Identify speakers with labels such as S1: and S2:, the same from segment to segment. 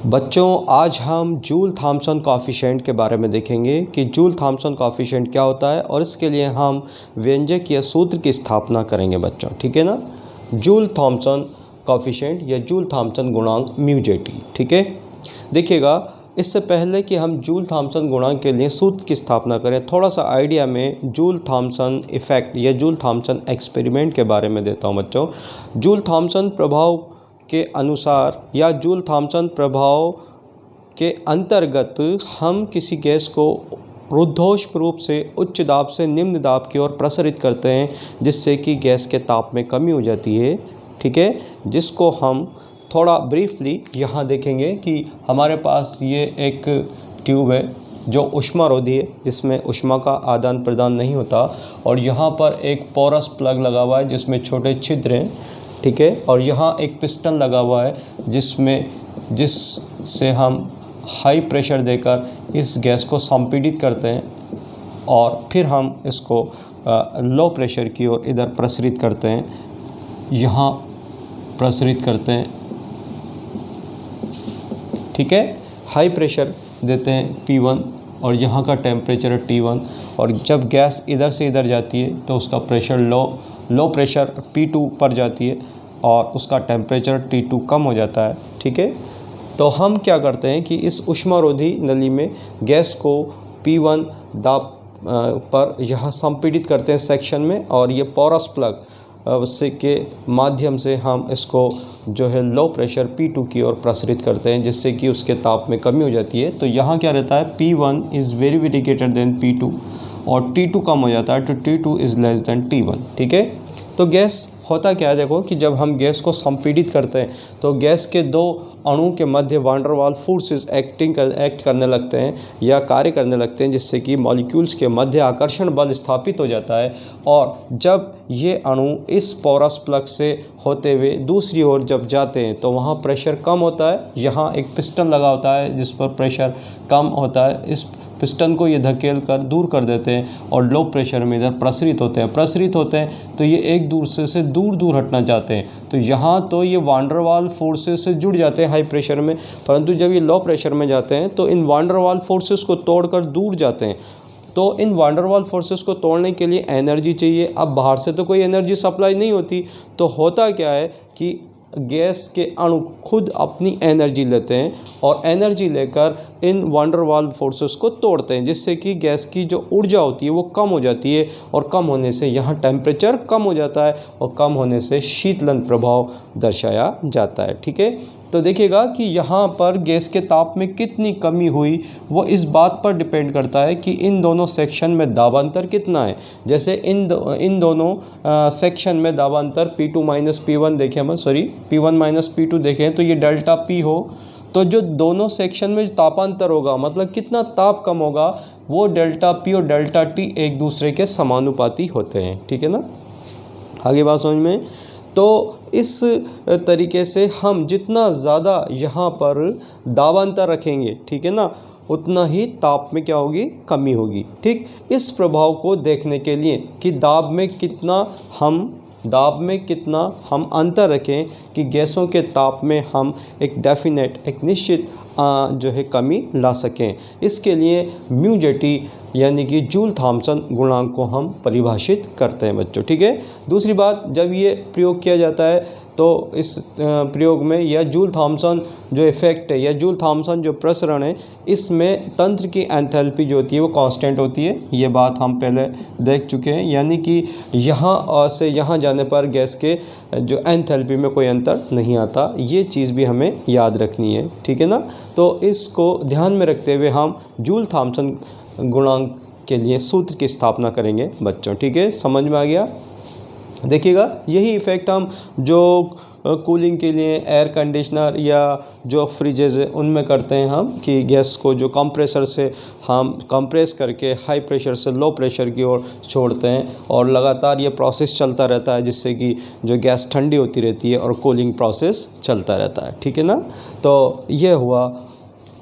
S1: बच्चों, आज हम जूल थॉम्सन कॉएफिशिएंट के बारे में देखेंगे कि जूल थॉम्सन कॉएफिशिएंट क्या होता है और इसके लिए हम व्यंजक या सूत्र की स्थापना करेंगे बच्चों। ठीक है ना। जूल थॉम्सन कॉएफिशिएंट या जूल थॉम्सन गुणांक म्यूजेटी। ठीक है, देखिएगा, इससे पहले कि हम जूल थॉम्सन गुणांक के लिए सूत्र की स्थापना करें, थोड़ा सा आइडिया में जूल थॉम्सन इफ़ेक्ट या जूल थॉम्सन एक्सपेरिमेंट के बारे में देता हूं बच्चों। जूल थॉम्सन प्रभाव के अनुसार या जूल थॉम्सन प्रभाव के अंतर्गत हम किसी गैस को रुद्धोष्म रूप से उच्च दाब से निम्न दाब की ओर प्रसारित करते हैं, जिससे कि गैस के ताप में कमी हो जाती है। ठीक है, जिसको हम थोड़ा ब्रीफली यहाँ देखेंगे कि हमारे पास ये एक ट्यूब है जो ऊष्मारोधी है, जिसमें ऊष्मा का आदान प्रदान नहीं होता, और यहाँ पर एक पोरस प्लग लगा हुआ है जिसमें छोटे छिद्र हैं। ठीक है, और यहाँ एक पिस्टन लगा हुआ है जिससे हम हाई प्रेशर देकर इस गैस को संपीड़ित करते हैं और फिर हम इसको लो प्रेशर की ओर इधर प्रसारित करते हैं, यहाँ प्रसारित करते हैं। ठीक है, हाई प्रेशर देते हैं P1 और यहाँ का टेम्परेचर है T1, और जब गैस इधर से इधर जाती है तो उसका प्रेशर लो प्रेशर P2 पर जाती है और उसका टेम्परेचर T2 कम हो जाता है। ठीक है, तो हम क्या करते हैं कि इस ऊष्मारोधी नली में गैस को P1 दाब पर यहाँ संपीड़ित करते हैं सेक्शन में, और ये पोरस प्लग से के माध्यम से हम इसको जो है लो प्रेशर P2 की ओर प्रसारित करते हैं, जिससे कि उसके ताप में कमी हो जाती है। तो यहाँ क्या रहता है, P1 is very greater than P2 और T2 कम हो जाता है, तो T2 is less than T1। ठीक है, तो गैस होता क्या है, देखो कि जब हम गैस को संपीड़ित करते हैं तो गैस के दो अणुओं के मध्य van der Waals forces act करने लगते हैं या कार्य करने लगते हैं, जिससे कि मॉलिक्यूल्स के मध्य आकर्षण बल स्थापित हो जाता है। और जब ये अणु इस पोरस प्लग से होते हुए दूसरी ओर जब जाते हैं तो वहाँ प्रेशर कम होता है। यहाँ एक पिस्टन लगा होता है जिस पर प्रेशर कम होता है, इस पिस्टन को ये धकेल कर दूर कर देते हैं और लो प्रेशर में इधर प्रसारित होते हैं तो ये एक दूसरे से दूर हटना चाहते हैं। तो यहाँ तो ये वान डेर वाल्स फोर्सेस से जुड़ जाते हैं हाई प्रेशर में, परंतु जब ये लो प्रेशर में जाते हैं तो इन वान डेर वाल्स फोर्सेस को तोड़कर दूर जाते हैं। तो इन वान डेर वाल्स फोर्सेस को तोड़ने के लिए एनर्जी चाहिए। अब बाहर से तो कोई एनर्जी सप्लाई नहीं होती, तो होता क्या है कि गैस के अणु खुद अपनी एनर्जी लेते हैं और एनर्जी लेकर इन वान डेर वाल्स फोर्सेस को तोड़ते हैं, जिससे कि गैस की जो ऊर्जा होती है वो कम हो जाती है, और कम होने से यहाँ टेम्परेचर कम हो जाता है और कम होने से शीतलन प्रभाव दर्शाया जाता है। ठीक है, तो देखिएगा कि यहाँ पर गैस के ताप में कितनी कमी हुई वो इस बात पर डिपेंड करता है कि इन दोनों सेक्शन में दाबांतर कितना है। जैसे इन दोनों सेक्शन में दाबांतर P2 माइनस P1 देखें हम, P1 माइनस P2 देखें तो ये डेल्टा P हो, तो जो दोनों सेक्शन में जो तापांतर होगा, मतलब कितना ताप कम होगा, वो डेल्टा P और डेल्टा T एक दूसरे के समानुपाती होते हैं। ठीक है ना, आगे बात समझ में। तो इस तरीके से हम जितना ज़्यादा यहाँ पर दाबांतर रखेंगे, ठीक है ना, उतना ही ताप में क्या होगी, कमी होगी। ठीक, इस प्रभाव को देखने के लिए कि दाब में कितना हम अंतर रखें कि गैसों के ताप में हम एक निश्चित जो है कमी ला सकें, इसके लिए म्यूजेटी यानी कि जूल थॉम्सन गुणांक को हम परिभाषित करते हैं बच्चों। ठीक है, दूसरी बात, जब ये प्रयोग किया जाता है तो इस प्रयोग में या जूल थॉम्सन जो इफ़ेक्ट है या जूल थॉम्सन जो प्रसरण है, इसमें तंत्र की एंथैल्पी जो होती है वो कांस्टेंट होती है। ये बात हम पहले देख चुके हैं, यानी कि यहाँ से यहाँ जाने पर गैस के जो एंथैल्पी में कोई अंतर नहीं आता, ये चीज़ भी हमें याद रखनी है। ठीक है ना, तो इसको ध्यान में रखते हुए हम जूल थॉम्सन गुणांक के लिए सूत्र की स्थापना करेंगे बच्चों। ठीक है, समझ में आ गया। देखिएगा, यही इफ़ेक्ट हम जो कूलिंग के लिए एयर कंडीशनर या जो फ्रिजेज है उनमें करते हैं हम, कि गैस को जो कंप्रेसर से हम कंप्रेस करके हाई प्रेशर से लो प्रेशर की ओर छोड़ते हैं, और लगातार ये प्रोसेस चलता रहता है, जिससे कि जो गैस ठंडी होती रहती है और कूलिंग प्रोसेस चलता रहता है। ठीक है ना, तो ये हुआ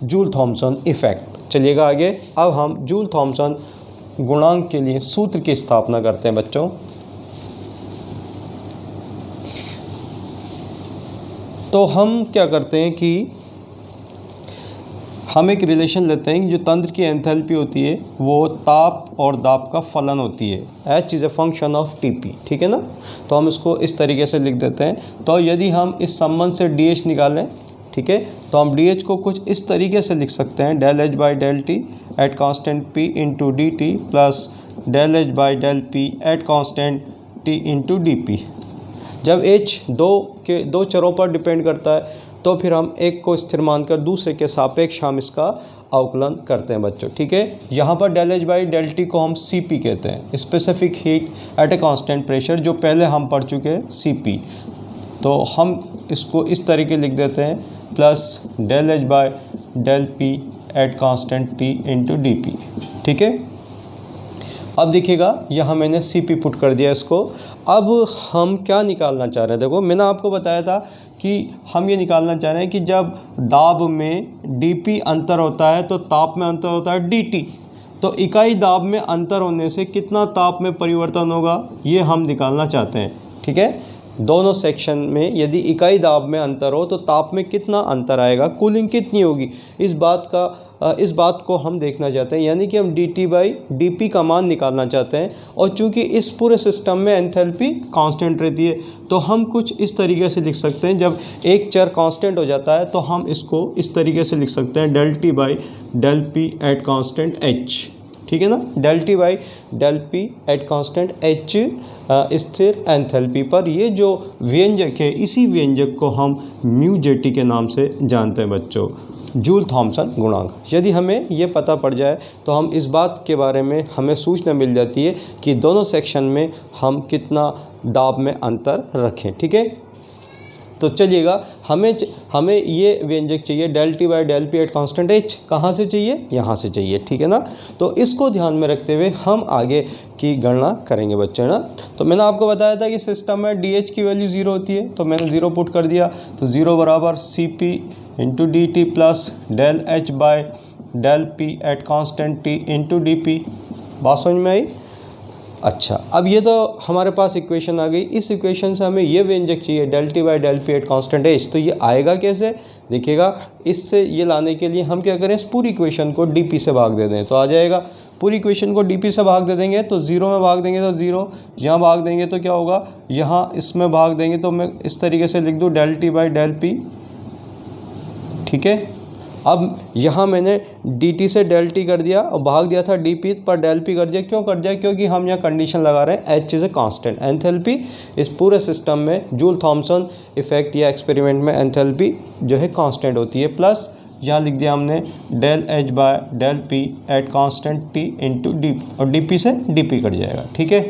S1: जूल थॉम्सन इफ़ेक्ट। चलिएगा आगे, अब हम जूल थॉम्सन गुणांक के लिए सूत्र की स्थापना करते हैं बच्चों। तो हम क्या करते हैं कि हम एक रिलेशन लेते हैं कि जो तंत्र की एंथैल्पी होती है वो ताप और दाब का फलन होती है, H is a function of TP, ठीक है ना। तो हम इसको इस तरीके से लिख देते हैं। तो यदि हम इस संबंध से डी एच निकालें, ठीक है, तो हम डी एच को कुछ इस तरीके से लिख सकते हैं, del H by del T at constant P into D T plus del H by del P at constant T into D P. जब एच दो चरों पर डिपेंड करता है तो फिर हम एक को स्थिर मानकर दूसरे के सापेक्ष हम इसका अवकलन करते हैं बच्चों, ठीक है। यहाँ पर del H by del T को हम सी पी कहते हैं, specific heat at a constant pressure, जो पहले हम पढ़ चुके हैं सी पी। तो हम इसको इस तरीके लिख देते हैं, plus del H by del P at constant T into D P, ठीक है। अब देखिएगा यहाँ मैंने सी पी पुट कर दिया इसको। अब हम क्या निकालना चाह रहे हैं, देखो मैंने आपको बताया था कि हम ये निकालना चाह रहे हैं कि जब दाब में dP अंतर होता है तो ताप में अंतर होता है dt। तो इकाई दाब में अंतर होने से कितना ताप में परिवर्तन होगा ये हम निकालना चाहते हैं, ठीक है। दोनों सेक्शन में यदि इकाई दाब में अंतर हो तो ताप में कितना अंतर आएगा, कूलिंग कितनी होगी, इस बात को हम देखना चाहते हैं। यानी कि हम dt बाई dP का मान निकालना चाहते हैं। और चूंकि इस पूरे सिस्टम में एंथैल्पी कांस्टेंट रहती है तो हम कुछ इस तरीके से लिख सकते हैं, जब एक चर कांस्टेंट हो जाता है तो हम इसको इस तरीके से लिख सकते हैं, del T by del P at constant h, ठीक है ना। Del T by del P at constant h स्थिर एंथैल्पी पर। ये जो व्यंजक है इसी व्यंजक को हम म्यू जे टी के नाम से जानते हैं बच्चों, जूल थॉमसन गुणांक। यदि हमें ये पता पड़ जाए तो हम इस बात के बारे में हमें सूचना मिल जाती है कि दोनों सेक्शन में हम कितना दाब में अंतर रखें, ठीक है। तो चलिएगा हमें ये व्यंजक चाहिए, del T by del P at constant h कहाँ से चाहिए, यहाँ से चाहिए, ठीक है ना। तो इसको ध्यान में रखते हुए हम आगे की गणना करेंगे बच्चों ना। तो मैंने आपको बताया था कि सिस्टम में डी एच की वैल्यू 0 होती है, तो मैंने 0 पुट कर दिया। तो 0 बराबर C P into D T plus del H by del P at constant T into D P. बात समझ में आई। अच्छा, अब ये तो हमारे पास इक्वेशन आ गई। इस इक्वेशन से हमें ये व्यंजक चाहिए, del T by del P at constant h। तो ये आएगा कैसे, देखिएगा। इससे ये लाने के लिए हम क्या करें, इस पूरी इक्वेशन को dp से भाग दे दें तो आ जाएगा। पूरी इक्वेशन को dp से भाग दे देंगे तो 0 में भाग देंगे तो 0, यहाँ भाग देंगे तो क्या होगा, यहाँ इसमें भाग देंगे तो मैं इस तरीके से लिख दूँ del T by del P, ठीक है। अब यहाँ मैंने dt से डेल टी कर दिया और भाग दिया था dp पर डेल p कर दिया। क्यों कर दिया, क्योंकि हम यहाँ कंडीशन लगा रहे हैं h is a constant. Enthalpy इस पूरे सिस्टम में जूल थॉमसन इफेक्ट या एक्सपेरिमेंट में एंथैल्पी जो है कांस्टेंट होती है। प्लस यहाँ लिख दिया हमने del H by del P at constant t into D, और dp से dp कट जाएगा, ठीक है।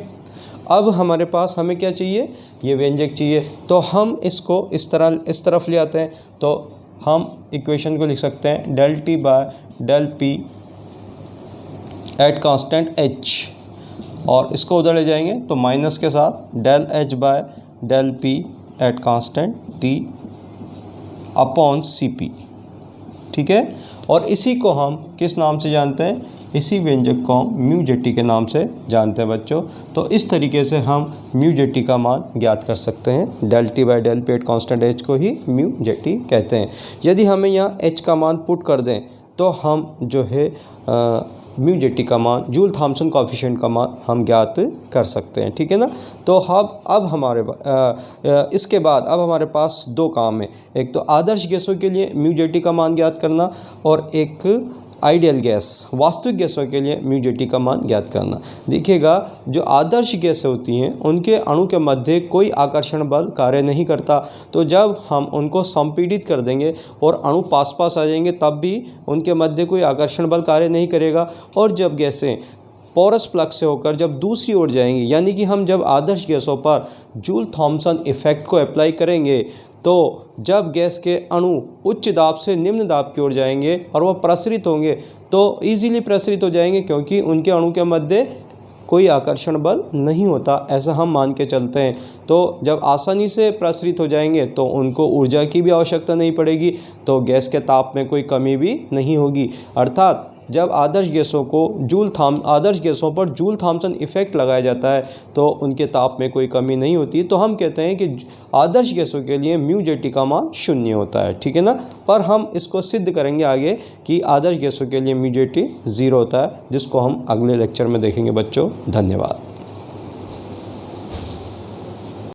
S1: अब हमारे पास हमें क्या चाहिए, ये व्यंजक चाहिए। तो हम इसको इस तरफ ले आते हैं। तो हम इक्वेशन को लिख सकते हैं del T by del P at constant h, और इसको उधर ले जाएंगे तो माइनस के साथ del h by del P at constant t upon C P, ठीक है। और इसी को हम किस नाम से जानते हैं, इसी व्यंजक को हम म्यू जे टी के नाम से जानते हैं बच्चों। तो इस तरीके से हम म्यू जे टी का मान ज्ञात कर सकते हैं। Del T by del P at constant h को ही म्यू जे टी कहते हैं। यदि हमें यहाँ h का मान पुट कर दें तो हम जो है म्यू जे टी का मान, जूल थॉमसन कोएफिशिएंट का मान हम ज्ञात कर सकते हैं, ठीक है ना। तो इसके बाद अब हमारे पास दो काम है। एक तो आदर्श गैसों के लिए म्यू जे टी का मान ज्ञात करना, और एक आइडियल गैस वास्तविक गैसों के लिए म्यू जे टी का मान ज्ञात करना। देखिएगा, जो आदर्श गैसें होती हैं उनके अणु के मध्य कोई आकर्षण बल कार्य नहीं करता। तो जब हम उनको संपीड़ित कर देंगे और अणु पास आ जाएंगे तब भी उनके मध्य कोई आकर्षण बल कार्य नहीं करेगा। और जब गैसें पोरस फ्लक्स से होकर जब दूसरी ओर जाएंगी, यानी कि हम जब आदर्श गैसों पर जूल थॉमसन इफेक्ट को अप्लाई करेंगे तो जब गैस के अणु उच्च दाब से निम्न दाब की ओर जाएंगे और वह प्रसरित होंगे तो इजीली प्रसरित हो जाएंगे, क्योंकि उनके अणु के मध्य कोई आकर्षण बल नहीं होता, ऐसा हम मान के चलते हैं। तो जब आसानी से प्रसरित हो जाएंगे तो उनको ऊर्जा की भी आवश्यकता नहीं पड़ेगी, तो गैस के ताप में कोई कमी भी नहीं होगी। अर्थात जब आदर्श गैसों पर जूल थॉम्सन इफ़ेक्ट लगाया जाता है तो उनके ताप में कोई कमी नहीं होती। तो हम कहते हैं कि आदर्श गैसों के लिए म्यू जे टी का मान 0 होता है, ठीक है ना। पर हम इसको सिद्ध करेंगे आगे कि आदर्श गैसों के लिए म्यू जे टी 0 होता है, जिसको हम अगले लेक्चर में देखेंगे बच्चों। धन्यवाद।